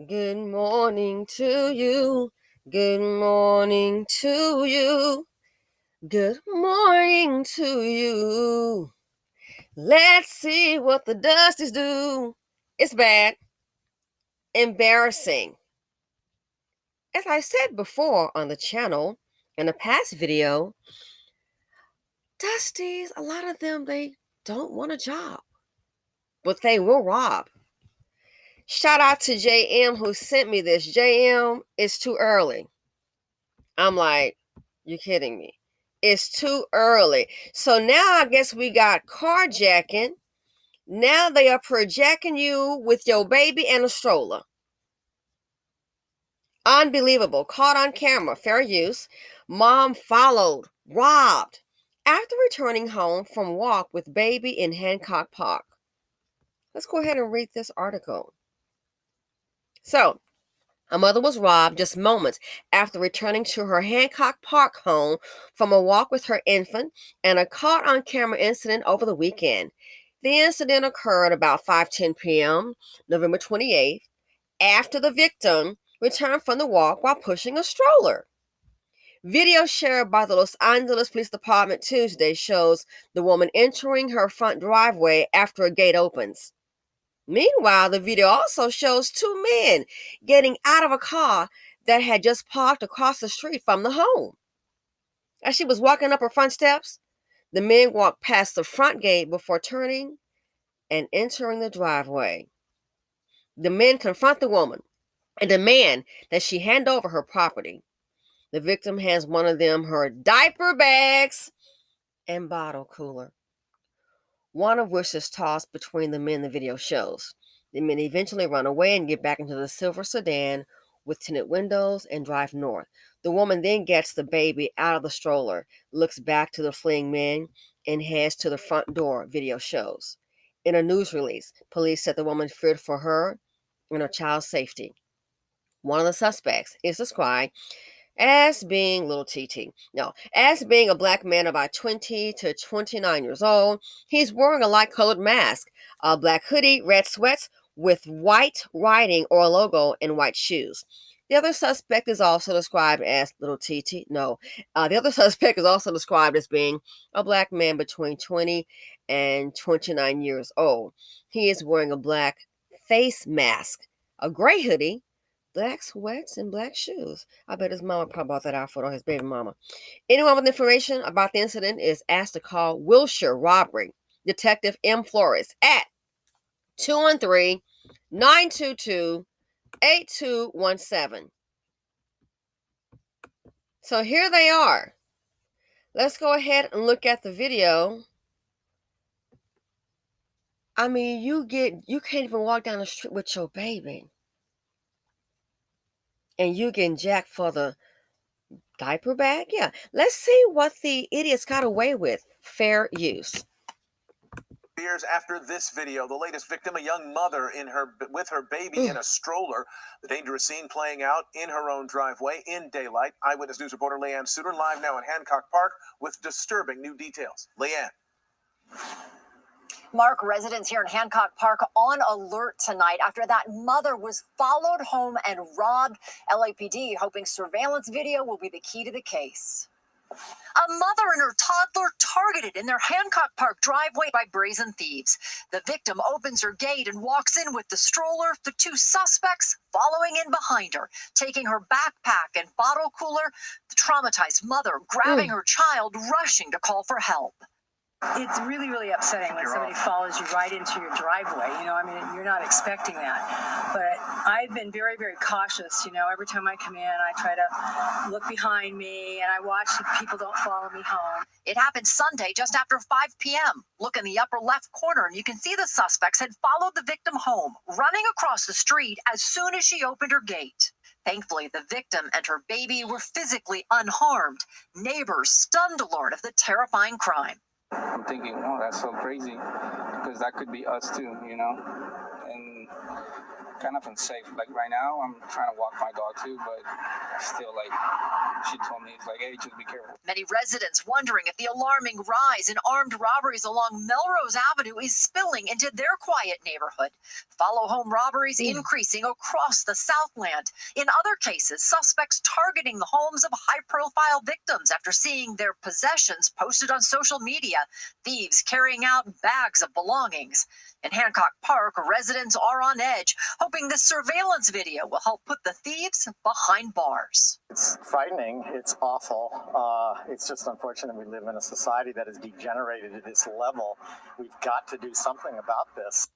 Good morning to you. Good morning to you. Good morning to you. Let's see what the dusties do. It's bad. Embarrassing. As I said before on the channel in a past video, Dusties, a lot of them, they don't want a job, but they will rob. Shout out to JM who sent me this. JM, it's too early. I'm like, you kidding me? It's too early. So now I guess we got carjacking. Now they are projecting you with your baby and a stroller. Unbelievable. Caught on camera. Fair use. Mom followed. Robbed. After returning home from walk with baby in Hancock Park. Let's go ahead and read this article. So, a mother was robbed just moments after returning to her Hancock Park home from a walk with her infant and a caught on camera incident over the weekend. The incident occurred about 5:10 p.m., November 28th, after the victim returned from the walk while pushing a stroller. Video shared by the Los Angeles Police Department Tuesday shows the woman entering her front driveway after a gate opens. Meanwhile, the video also shows two men getting out of a car that had just parked across the street from the home. As she was walking up her front steps, the men walked past the front gate before turning and entering the driveway. The men confront the woman and demand that she hand over her property. The victim hands one of them her diaper bags and bottle cooler, one of which is tossed between the men the video shows. The men eventually run away and get back into the silver sedan with tinted windows and drive north. The woman then gets the baby out of the stroller, looks back to the fleeing men, and heads to the front door, video shows. In a news release, police said the woman feared for her and her child's safety. One of the suspects is described as being little TT. No, as being a black man about 20 to 29 years old. He's wearing a light colored mask, a black hoodie, red sweats with white writing or logo, and white shoes. The other suspect is also described as little TT. No, the other suspect is also described as being a black man between 20 and 29 years old. He is wearing a black face mask, a gray hoodie, black sweats, and black shoes. I bet his mama probably bought that outfit on his baby mama. Anyone with information about the incident is asked to call Wilshire Robbery Detective M. Flores at 213-922-8217. So here they are. Let's go ahead and look at the video. I mean, you can't even walk down the street with your baby. And you getting jacked for the diaper bag? Yeah. Let's see what the idiots got away with. Fair use. Years after this video, the latest victim, a young mother with her baby in a stroller. The dangerous scene playing out in her own driveway in daylight. Eyewitness News reporter Leanne Suter live now in Hancock Park with disturbing new details. Leanne. Mark, residents here in Hancock Park on alert tonight after that mother was followed home and robbed. LAPD hoping surveillance video will be the key to the case. A mother and her toddler targeted in their Hancock Park driveway by brazen thieves. The victim opens her gate and walks in with the stroller, the two suspects following in behind her, taking her backpack and bottle cooler. The traumatized mother grabbing her child, rushing to call for help. It's really, really upsetting when somebody follows you right into your driveway. I mean, you're not expecting that. But I've been very, very cautious. Every time I come in, I try to look behind me and I watch that people don't follow me home. It happened Sunday just after 5 p.m. Look in the upper left corner and you can see the suspects had followed the victim home, running across the street as soon as she opened her gate. Thankfully, the victim and her baby were physically unharmed. Neighbors stunned to learn of the terrifying crime. I'm thinking, oh, that's so crazy, because that could be us too, and kind of unsafe. Like right now, I'm trying to walk my dog too, but still, like, she told me, it's like, hey, just be careful. Many residents wondering if the alarming rise in armed robberies along Melrose Avenue is spilling into their quiet neighborhood. Follow home robberies increasing across the Southland. In other cases, suspects targeting the homes of high-profile victims after seeing their possessions posted on social media. Thieves carrying out bags of belongings. In Hancock Park, residents are on edge, hoping this surveillance video will help put the thieves behind bars. It's frightening. It's awful. It's just unfortunate we live in a society that has degenerated to this level. We've got to do something about this.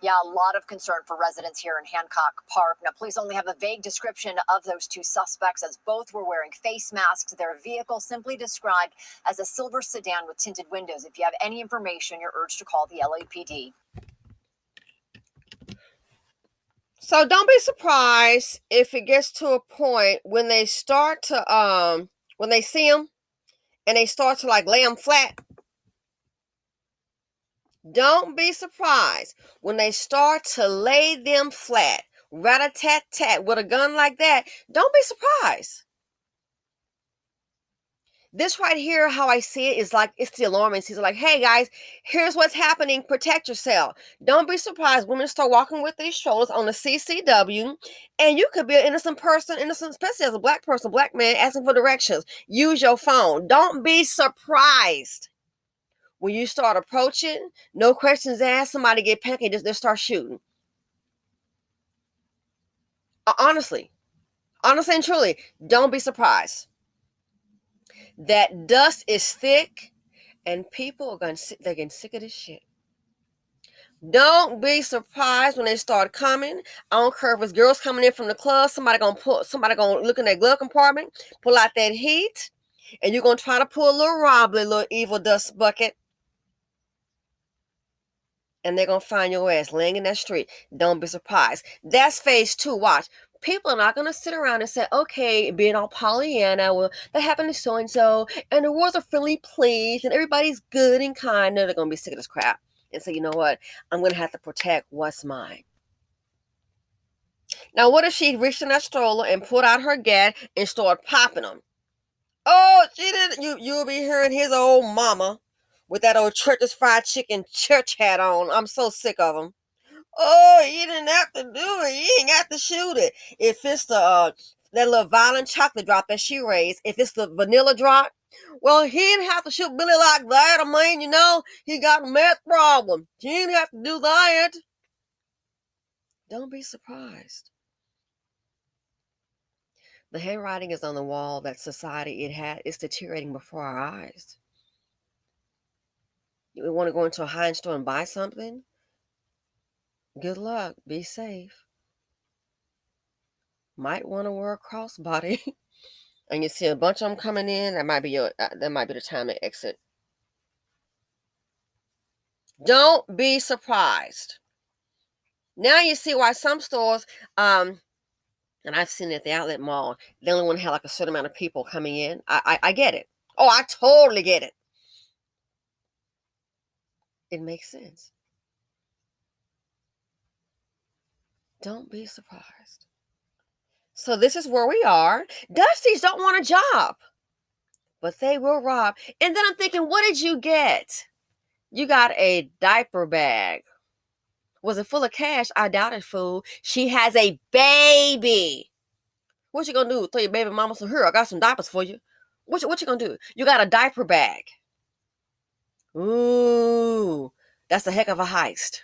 Yeah, a lot of concern for residents here in Hancock Park. Now, police only have a vague description of those two suspects, as both were wearing face masks. Their vehicle simply described as a silver sedan with tinted windows. If you have any information, you're urged to call the LAPD. So don't be surprised if it gets to a point when they start to when they see them and they start to like lay them flat. Don't be surprised when they start to lay them flat, rat-a-tat-tat, with a gun like that. Don't be surprised. This right here, how I see it, is like it's the alarming season. Like, hey guys, here's what's happening. Protect yourself. Don't be surprised women start walking with these strollers on the CCW, and you could be an innocent person, especially as a black person, black man, asking for directions. Use your phone. Don't be surprised when you start approaching, no questions asked, somebody get panicky, just start shooting. Honestly and truly, don't be surprised. That dust is thick, and people are they're getting sick of this shit. Don't be surprised when they start coming. I don't care if it's girls coming in from the club. Somebody gonna look in their glove compartment, pull out that heat, and you're gonna try to pull a little wobbly, little evil dust bucket. And they're going to find your ass laying in that street. Don't be surprised. That's phase 2. Watch. People are not going to sit around and say, okay, being all Pollyanna, well, that happened to so-and-so, and the world's a friendly place, and everybody's good and kind. No, they're going to be sick of this crap and say, you know what? I'm going to have to protect what's mine. Now, what if she reached in that stroller and pulled out her gat and started popping them? Oh, she didn't. You'll be hearing his old mama with that old Church's Fried Chicken church hat on. I'm so sick of them. Oh, you didn't have to do it. You ain't got to shoot it. If it's the that little violent chocolate drop that she raised, if it's the vanilla drop, well, he didn't have to shoot Billy like that. I mean, you know, he got a meth problem. He didn't have to do that. Don't be surprised. The handwriting is on the wall that society is deteriorating before our eyes. You want to go into a high-end store and buy something? Good luck. Be safe. Might want to wear a crossbody. And you see a bunch of them coming in. That might be the time to exit. Don't be surprised. Now you see why some stores, and I've seen it at the outlet mall, they only want to have like a certain amount of people coming in. I get it. Oh, I totally get it. It makes sense. Don't be surprised. So this is where we are. Dusties don't want a job, but they will rob. And then I'm thinking, what did you get? You got a diaper bag. Was it full of cash? I doubt it, fool. She has a baby. What you gonna do? Tell your baby mama, so here, I got some diapers for you. What you gonna do? You got a diaper bag. Ooh, that's a heck of a heist.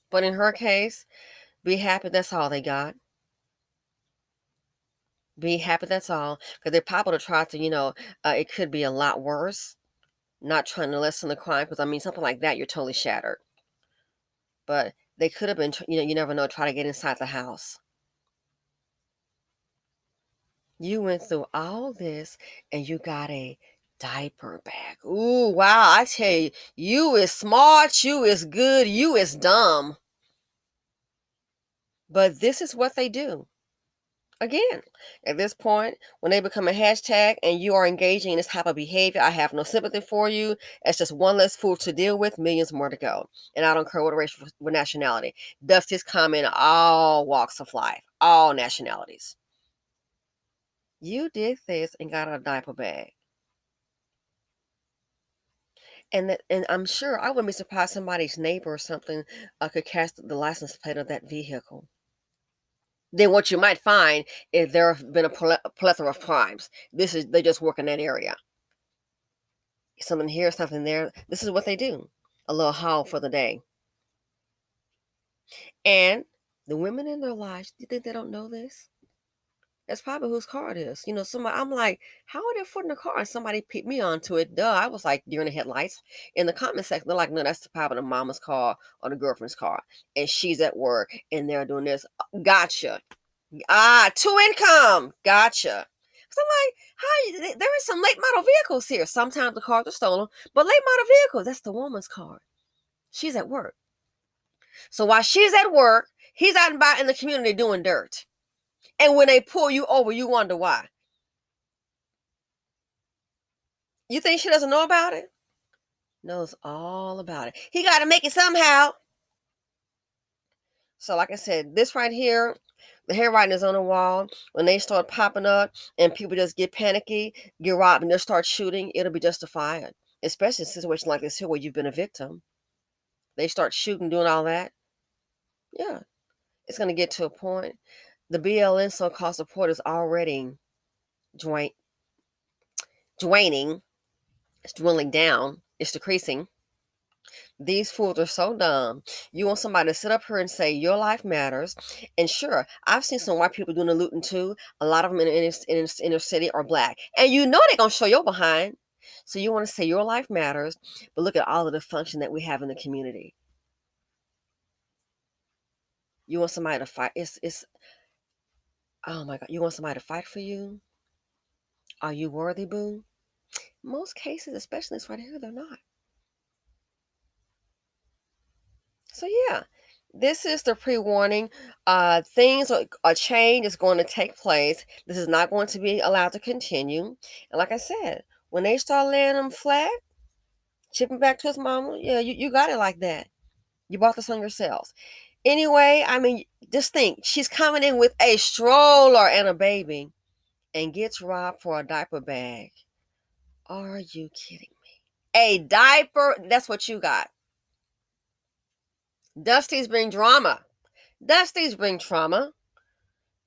But in her case, be happy that's all they got. Be happy that's all. Because they're probably try to, it could be a lot worse. Not trying to lessen the crime. Because, I mean, something like that, you're totally shattered. But they could have been, you never know, try to get inside the house. You went through all this and you got a diaper bag. Ooh, wow. I tell you, you is smart, you is good, you is dumb. But this is what they do. Again, at this point, when they become a hashtag and you are engaging in this type of behavior, I have no sympathy for you. It's just one less fool to deal with, millions more to go. And I don't care what race, what nationality. Dusty's come in all walks of life, all nationalities. You did this and got a diaper bag. And I'm sure I wouldn't be surprised somebody's neighbor or something could catch the license plate of that vehicle. Then what you might find is there have been a plethora of crimes. They just work in that area. Something here, something there. This is what they do. A little haul for the day. And the women in their lives, do you think they don't know this? That's probably whose car it is. Somebody, I'm like, how are they footing the car? And somebody peeped me onto it. Duh. I was like, during the headlights. In the comment section, they're like, no, that's probably the mama's car or the girlfriend's car. And she's at work and they're doing this. Gotcha. Two income. Gotcha. So I'm like, there is some late model vehicles here. Sometimes the cars are stolen, but late model vehicles, that's the woman's car. She's at work. So while she's at work, he's out and about in the community doing dirt. And when they pull you over, you wonder why. You think she doesn't know about it? Knows all about it. He got to make it somehow. So like I said, this right here, the handwriting is on the wall. When they start popping up and people just get panicky, get robbed, and they start shooting, it'll be justified. Especially in a situation like this here where you've been a victim. They start shooting, doing all that. Yeah, it's going to get to a point. The BLN so-called support is already draining. It's dwindling down. It's decreasing. These fools are so dumb. You want somebody to sit up here and say your life matters. And sure, I've seen some white people doing the looting too. A lot of them in inner city are black. And you know they're going to show your behind. So you want to say your life matters, but look at all of the function that we have in the community. You want somebody to fight. It's oh my God. You want somebody to fight for you? Are you worthy, boo? Most cases, especially this right here, they're not. So yeah, this is the pre-warning. A change is going to take place. This is not going to be allowed to continue. And like I said, when they start laying them flat, chipping back to his mama, yeah, you got it like that. You bought this on yourselves. Anyway, I mean, just think, she's coming in with a stroller and a baby and gets robbed for a diaper bag. Are you kidding me? A diaper, that's what you got. Dusty's bring drama. Dusty's bring trauma.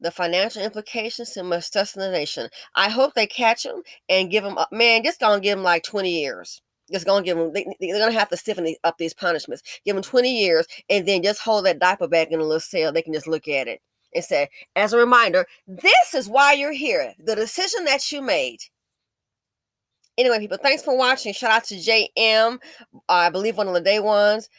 The financial implications to much stress in the nation. I hope they catch him and give him, man, just gonna give him like 20 years. Just gonna give him, they're gonna have to stiffen up these punishments. Give him 20 years and then just hold that diaper bag in a little cell. They can just look at it and say, as a reminder, this is why you're here. The decision that you made. Anyway, people, thanks for watching. Shout out to JM, I believe one of the day ones.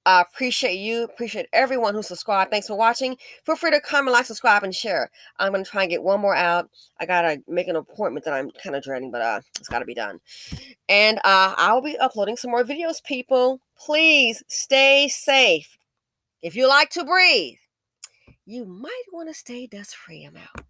I appreciate you. Appreciate everyone who subscribed. Thanks for watching. Feel free to comment, like, subscribe, and share. I'm going to try and get one more out. I got to make an appointment that I'm kind of dreading, but it's got to be done. And I'll be uploading some more videos, people. Please stay safe. If you like to breathe, you might want to stay dust-free. I'm out.